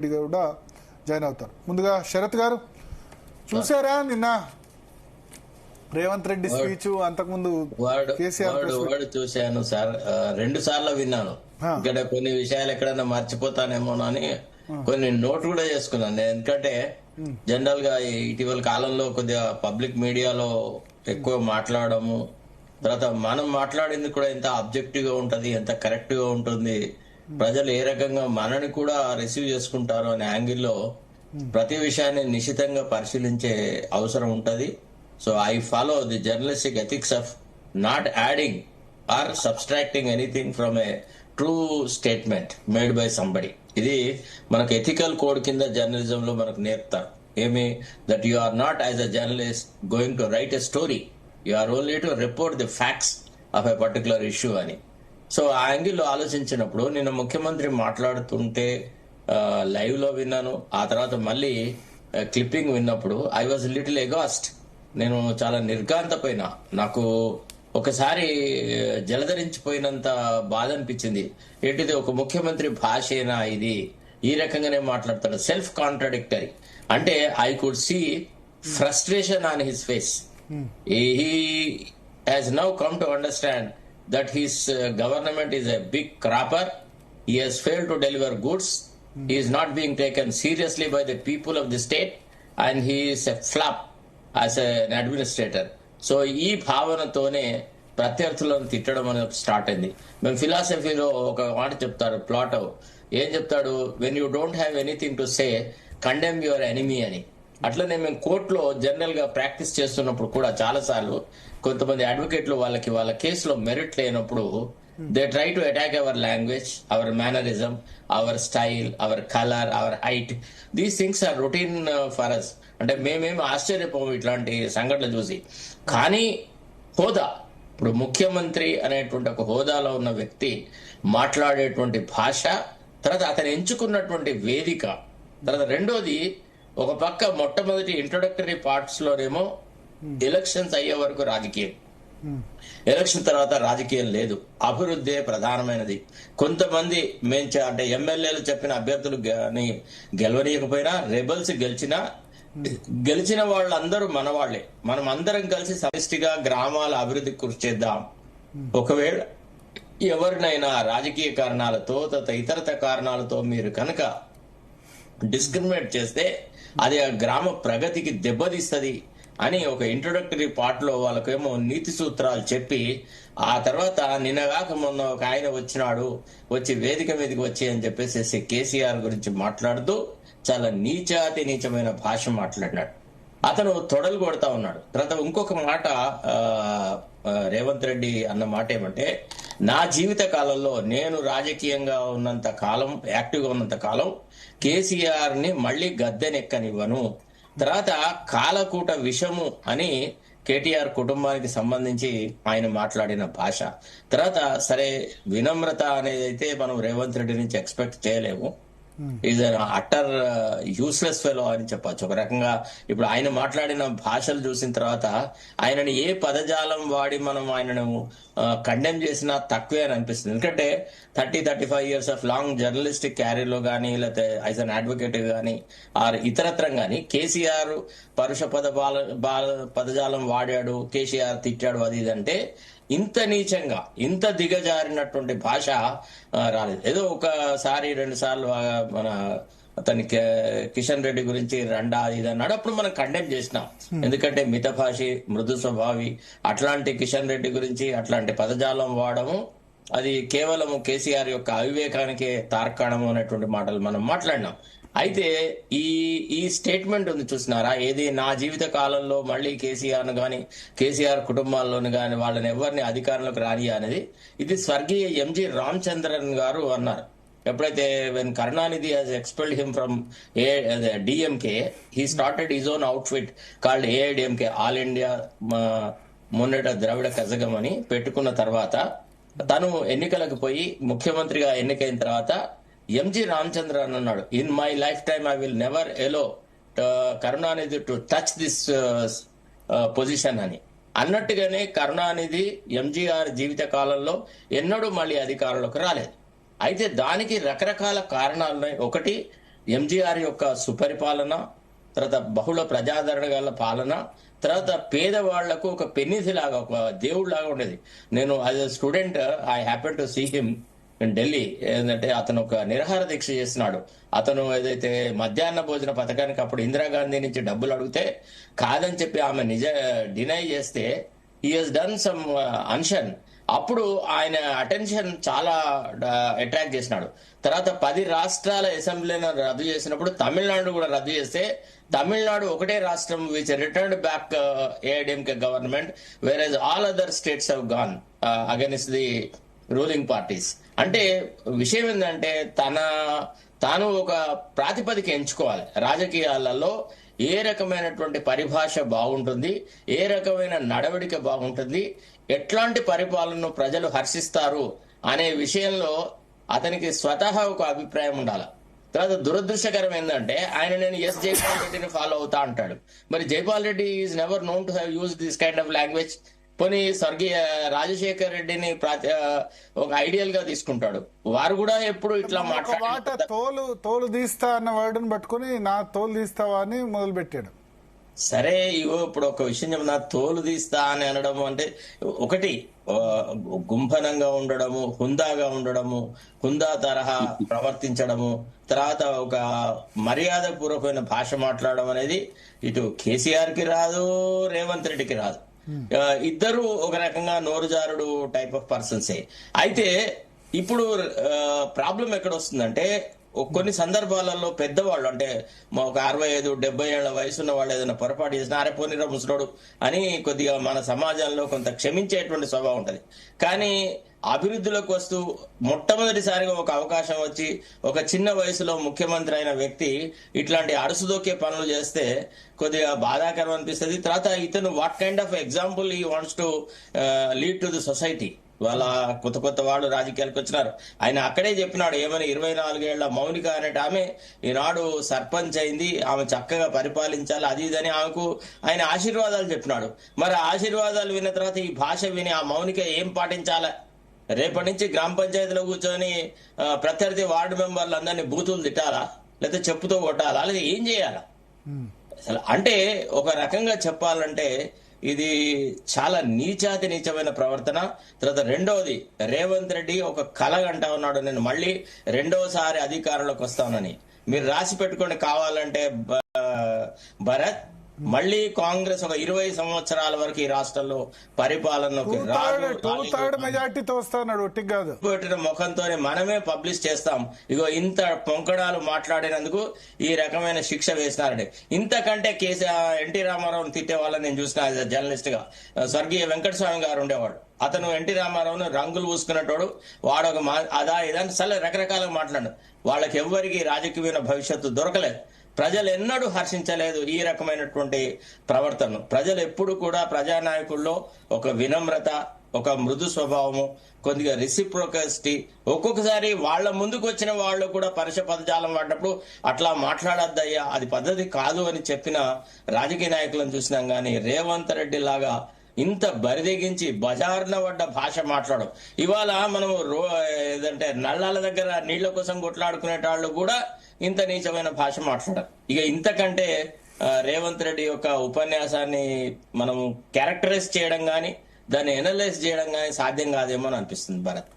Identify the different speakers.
Speaker 1: కూడా జాయిన్ అవుతారు. ముందుగా శరత్ గారు, చూసారా నిన్న రేవంత్ రెడ్డి స్పీచ్? అంతకుముందు
Speaker 2: కేసీఆర్ చూశాను సార్, 2 సార్లు విన్నాను. ఇక్కడ కొన్ని విషయాలు ఎక్కడన్నా మర్చిపోతానేమోనని కొన్ని నోట్ కూడా చేసుకున్నాను. ఎందుకంటే జనరల్ గా ఇటీవల కాలంలో కొద్దిగా పబ్లిక్ మీడియాలో ఎక్కువ మాట్లాడము, తర్వాత మనం మాట్లాడింది కూడా ఎంత ఆబ్జెక్టివ్ గా ఉంటది, ఎంత కరెక్ట్ గా ఉంటుంది, ప్రజలు ఏ రకంగా మనని కూడా రిసీవ్ చేసుకుంటారు అనే యాంగిల్లో ప్రతి విషయాన్ని నిశితంగా పరిశీలించే అవసరం ఉంటది. So I follow the journalistic ethics of not adding or subtracting anything from a true statement made by somebody. ఇది మనకు ఎథికల్ కోడ్ కింద జర్నలిజం లో మనకు నేర్పుతారు. ఏమి, that you are not as a journalist going to write a story, you are only to report the facts of a particular issue అని. So ఆ యాంగిల్లో ఆలోచించినప్పుడు నిన్న ముఖ్యమంత్రి మాట్లాడుతుంటే లైవ్ లో విన్నాను, ఆ తర్వాత మళ్ళీ క్లిప్పింగ్ విన్నప్పుడు ఐ వాజ్ లిటిల్ ఎగాస్ట్. నేను చాలా నిర్ఘాంతపోయినా, నాకు ఒకసారి జలధరించిపోయినంత బాధ అనిపించింది. ఏంటిది, ఒక ముఖ్యమంత్రి భాషేనా ఇది? ఈ రకంగానే మాట్లాడతాడు, సెల్ఫ్ కాంట్రాడిక్టరీ. అంటే I could see frustration on his face. He has now come to understand that his government is a big crapper. He has failed to deliver goods. He is not being taken seriously by the people of the state, and he is a flop as an administrator. So ఈ భావనతోనే ప్రత్యర్థులను తిట్టడం అనేది start అయింది. మేము ఫిలాసఫీలో ఒక మాట చెప్తారు, Plato ఏం చెప్తాడు, when you don't have anything to say condemn your enemy అని. అట్లనే మేము కోర్టులో జనరల్ గా ప్రాక్టీస్ చేస్తున్నప్పుడు కూడా చాలా సార్లు కొంతమంది అడ్వకేట్లు వాళ్ళ కేసులో మెరిట్ లేనప్పుడు they try to attack our language, our mannerism, our style, our colour, our height. These things are routine for us. అంటే మేమేమి ఆశ్చర్యపోము ఇట్లాంటి సంఘటనలు చూసి. కానీ హోదా, ఇప్పుడు ముఖ్యమంత్రి అనేటువంటి ఒక హోదాలో ఉన్న వ్యక్తి మాట్లాడేటువంటి భాష, తర్వాత అతను ఎంచుకున్నటువంటి వేదిక, తర్వాత రెండోది ఒక పక్క మొట్టమొదటి ఇంట్రొడక్టరీ పార్ట్స్ లోనేమో ఎలక్షన్స్ అయ్యే వరకు రాజకీయం, ఎలక్షన్ తర్వాత రాజకీయం లేదు, అభివృద్ధి ప్రధానమైనది. కొంతమంది అంటే ఎమ్మెల్యేలు చెప్పిన అభ్యర్థులు గెలవనీయకపోయినా, రెబల్స్ గెలిచిన వాళ్ళందరూ మన వాళ్లే. మనం అందరం కలిసి సమిష్టిగా గ్రామాల అభివృద్ధికి కృషి చేద్దాం. ఒకవేళ ఎవరినైనా రాజకీయ కారణాలతో ఇతరత కారణాలతో మీరు కనుక డిస్క్రిమినేట్ చేస్తే అది ఆ గ్రామ ప్రగతికి దెబ్బతీస్తుంది అని ఒక ఇంట్రొడక్టరీ పార్ట్ లో వాళ్ళకేమో నీతి సూత్రాలు చెప్పి, ఆ తర్వాత నిన్నగాక మొన్న ఒక ఆయన వచ్చి వేదిక మీదకి వచ్చి అని చెప్పేసి కేసీఆర్ గురించి మాట్లాడుతూ చాలా నీచమైన భాష మాట్లాడినాడు. అతను తొడలు కొడతా ఉన్నాడు. తర్వాత ఇంకొక మాట రేవంత్ రెడ్డి అన్న మాట ఏమంటే, నా జీవిత కాలంలో నేను రాజకీయంగా ఉన్నంత కాలం, యాక్టివ్ గా ఉన్నంత కాలం కేసీఆర్ ని మళ్లీ గద్దెనెక్కనివ్వను. తర్వాత కాలకూట విషము అని కేటీఆర్ కుటుంబానికి సంబంధించి ఆయన మాట్లాడిన భాష. తర్వాత సరే, వినమ్రత అనేది అయితే మనం రేవంత్ రెడ్డి నుంచి ఎక్స్పెక్ట్ చేయలేము. Is an utter useless fellow అని చెప్పచ్చు ఒక రకంగా. ఇప్పుడు ఆయన మాట్లాడిన భాషలు చూసిన తర్వాత ఆయనని ఏ పదజాలం వాడి మనం ఆయనను కండెమ్ చేసినా తక్కువే అని అనిపిస్తుంది. ఎందుకంటే 35 years ఆఫ్ లాంగ్ జర్నలిస్టిక్ క్యారీర్లో కానీ, లేకపోతే యాజ్ అన్ అడ్వకేట్ కానీ, ఆర్ ఇతరత్రం కానీ కేసీఆర్ పరుష పదజాలం వాడాడు, కేసీఆర్ తిట్టాడు, అది ఇదంటే ఇంత నీచంగా, ఇంత దిగజారినటువంటి భాష రాలేదు. ఏదో ఒకసారి 2 సార్లు మన అతని కిషన్ రెడ్డి గురించి రండా ఇది అన్నాడు, అప్పుడు మనం కండెమ్ చేసినాం. ఎందుకంటే మితభాషి, మృదు స్వభావి అట్లాంటి కిషన్ రెడ్డి గురించి అట్లాంటి పదజాలం వాడము అది కేవలం కేసీఆర్ యొక్క అవివేకానికే తార్కాణము అనేటువంటి మాటలు మనం మాట్లాడినాం. అయితే ఈ స్టేట్మెంట్ ఉంది చూసినారా, ఏది నా జీవిత కాలంలో మళ్ళీ కేసీఆర్ను కానీ, కేసీఆర్ కుటుంబాల్లోని కానీ వాళ్ళని ఎవరిని అధికారంలోకి రాని అనేది, ఇది స్వర్గీయ ఎంజి రామచంద్రన్ గారు అన్నారు. ఎప్పుడైతే when Karunanidhi has expelled him from DMK, he started his own outfit called AIADMK, all India Munnetra Dravida Kazhagam అని పెట్టుకున్న తర్వాత తను ఎన్నికలకు పోయి ముఖ్యమంత్రిగా ఎన్నికైన తర్వాత ఎంజి రామచంద్రన్ అన్నాడు, in my lifetime I will never allow Karunanidhi to touch this position అని. అన్నట్టుగానే కరుణానిధి ఎంజీఆర్ జీవిత కాలంలో ఎన్నడూ మళ్ళీ అధికారంలోకి రాలేదు. అయితే దానికి రకరకాల కారణాలున్నాయి. ఒకటి, ఎంజీఆర్ యొక్క సుపరిపాలన, తర్వాత బహుళ ప్రజాదరణ గల పాలన, తర్వాత పేదవాళ్లకు ఒక పెన్నిధి లాగా, ఒక దేవుడు లాగా ఉండేది. నేను as a student I happen to see him in Delhi. ఏంటంటే అతను ఒక నిరాహార దీక్ష చేస్తున్నాడు. అతను ఏదైతే మధ్యాహ్న భోజన పథకానికి అప్పుడు ఇందిరాగాంధీ నుంచి డబ్బులు అడిగితే కాదని చెప్పి ఆమె డినై చేస్తే హీ హెస్ డన్ సమ్ అన్షన్. అప్పుడు ఆయన అటెన్షన్ చాలా అట్రాక్ట్ చేసినాడు. తర్వాత 10 రాష్ట్రాల అసెంబ్లీని రద్దు చేసినప్పుడు తమిళనాడు కూడా రద్దు చేస్తే తమిళనాడు ఒకటే రాష్ట్రం which returned back AIADMK government, whereas all other states have gone against the ruling parties. అంటే విషయం ఏంటంటే తాను ఒక ప్రాతిపదిక ఎంచుకోవాలి. రాజకీయాలలో ఏ రకమైనటువంటి పరిభాష బాగుంటుంది, ఏ రకమైన నడవడిక బాగుంటుంది, ఎట్లాంటి పరిపాలనను ప్రజలు హర్షిస్తారు అనే విషయంలో అతనికి స్వతహా ఒక అభిప్రాయం ఉండాలి. తర్వాత దురదృష్టకరం ఏంటంటే ఆయన నేను జైపాల్ రెడ్డిని ఫాలో అవుతా అంటాడు. మరి Jaipal Reddy is never known to have use this kind of language. పోనీ స్వర్గీయ రాజశేఖర్ రెడ్డిని ఒక ఐడియల్ గా తీసుకుంటాడు. వారు కూడా ఎప్పుడు ఇట్లా
Speaker 1: మాట తోలు తీస్తా అన్న వర్డ్ని పట్టుకుని నా తోలు తీస్తావా అని మొదలు పెట్టాడు.
Speaker 2: సరే, ఇగో ఇప్పుడు ఒక విషయం చెప్పిన తోలు తీస్తా అని అనడము అంటే ఒకటి గుంభనంగా ఉండడము, హుందాగా ఉండడము, హుందా తరహా ప్రవర్తించడము, తర్వాత ఒక మర్యాద పూర్వకమైన భాష మాట్లాడడం అనేది ఇటు కేసీఆర్ కి రాదు, రేవంత్ రెడ్డికి రాదు. ఇద్దరు ఒక రకంగా నోరుజారుడు టైప్ ఆఫ్ పర్సన్సే. అయితే ఇప్పుడు ప్రాబ్లం ఎక్కడ వస్తుందంటే కొన్ని సందర్భాలలో పెద్దవాళ్ళు అంటే ఒక 65-70 ఏళ్ల వయసున్న వాళ్ళు ఏదైనా పొరపాటు చేసినా అరే పోనీరా ముసలోడు అని కొద్దిగా మన సమాజంలో కొంత క్షమించేటువంటి స్వభావం ఉంటది. కానీ అభివృద్ధిలోకి వస్తూ మొట్టమొదటిసారిగా ఒక అవకాశం వచ్చి ఒక చిన్న వయసులో ముఖ్యమంత్రి అయిన వ్యక్తి ఇట్లాంటి అడుసుదొక్కే పనులు చేస్తే కొద్దిగా బాధాకరం అనిపిస్తుంది. తర్వాత ఇతను what kind of example he wants to lead to the society. వాళ్ళ కొత్త వాళ్ళు రాజకీయాలకు వచ్చినారు. ఆయన అక్కడే చెప్పినాడు ఏమని, 24 ఏళ్ల మౌనిక అనేట ఆమె ఈనాడు సర్పంచ్ అయింది, ఆమె చక్కగా పరిపాలించాలి అది ఇదని ఆమెకు ఆయన ఆశీర్వాదాలు చెప్పినాడు. మరి ఆశీర్వాదాలు విన్న తర్వాత ఈ భాష విని ఆ మౌనిక ఏం పాటించాలా? రేపటి నుంచి గ్రామ పంచాయతీలో కూర్చొని ప్రత్యర్థి వార్డు మెంబర్లు అందరినీ బూతులు తిట్టాలా, లేకపోతే చెప్పుతో కొట్టాలా, లేదా ఏం చేయాలా? అసలు అంటే ఒక రకంగా చెప్పాలంటే ఇది చాలా నీచమైన ప్రవర్తన. తర్వాత రెండవది, రేవంత్ రెడ్డి ఒక కల అంటా ఉన్నాడు, నేను మళ్ళీ రెండోసారి అధికారంలోకి వస్తానని. మీరు రాసి పెట్టుకోండి కావాలంటే భరత్, మళ్ళీ కాంగ్రెస్ ఒక 20 సంవత్సరాల వరకు ఈ రాష్ట్రంలో పరిపాలనలోకి
Speaker 1: మెజార్టీతో వస్తాడు.
Speaker 2: పెట్టిన ముఖంతోనే మనమే పబ్లిష్ చేస్తాం. ఇగో ఇంత పొంకడాలు మాట్లాడినందుకు ఈ రకమైన శిక్ష వేసినారండి. ఇంతకంటే ఎన్టీ రామారావుని తిట్టే వాళ్ళని నేను చూసిన జర్నలిస్ట్ గా. స్వర్గీయ వెంకటస్వామి గారు ఉండేవాడు. అతను ఎన్టీ రామారావును రంగులు పూసుకున్నట్టు వాడు ఒక అదా ఇదని సరే రకరకాలుగా మాట్లాడు. వాళ్ళకి ఎవ్వరికి రాజకీయమైన భవిష్యత్తు దొరకలేదు. ప్రజలు ఎన్నడూ హర్షించలేదు ఈ రకమైనటువంటి ప్రవర్తన. ప్రజలు ఎప్పుడు కూడా ప్రజానాయకుల్లో ఒక వినమ్రత, ఒక మృదు స్వభావము, కొద్దిగా రెసిప్రోసిటీ, ఒక్కొక్కసారి వాళ్ళ ముందుకు వచ్చిన వాళ్ళు కూడా పరుష పదజాలం వాడినప్పుడు అట్లా మాట్లాడద్దయ్యా, అది పద్ధతి కాదు అని చెప్పిన రాజకీయ నాయకులను చూసినాం. కానీ రేవంత్ రెడ్డి లాగా ఇంత బరిదెగించి బజార్న పడ్డ భాష మాట్లాడడం. ఇవాళ మనము ఏదంటే నల్లాల దగ్గర నీళ్ల కోసం కొట్లాడుకునేటాళ్ళు కూడా ఇంత నీచమైన భాష మాట్లాడారు. ఇక ఇంతకంటే రేవంత్ రెడ్డి యొక్క ఉపన్యాసాన్ని మనము క్యారెక్టరైజ్ చేయడం గానీ దాన్ని ఎనలైజ్ చేయడం గానీ సాధ్యం కాదేమో అని అనిపిస్తుంది భరత్.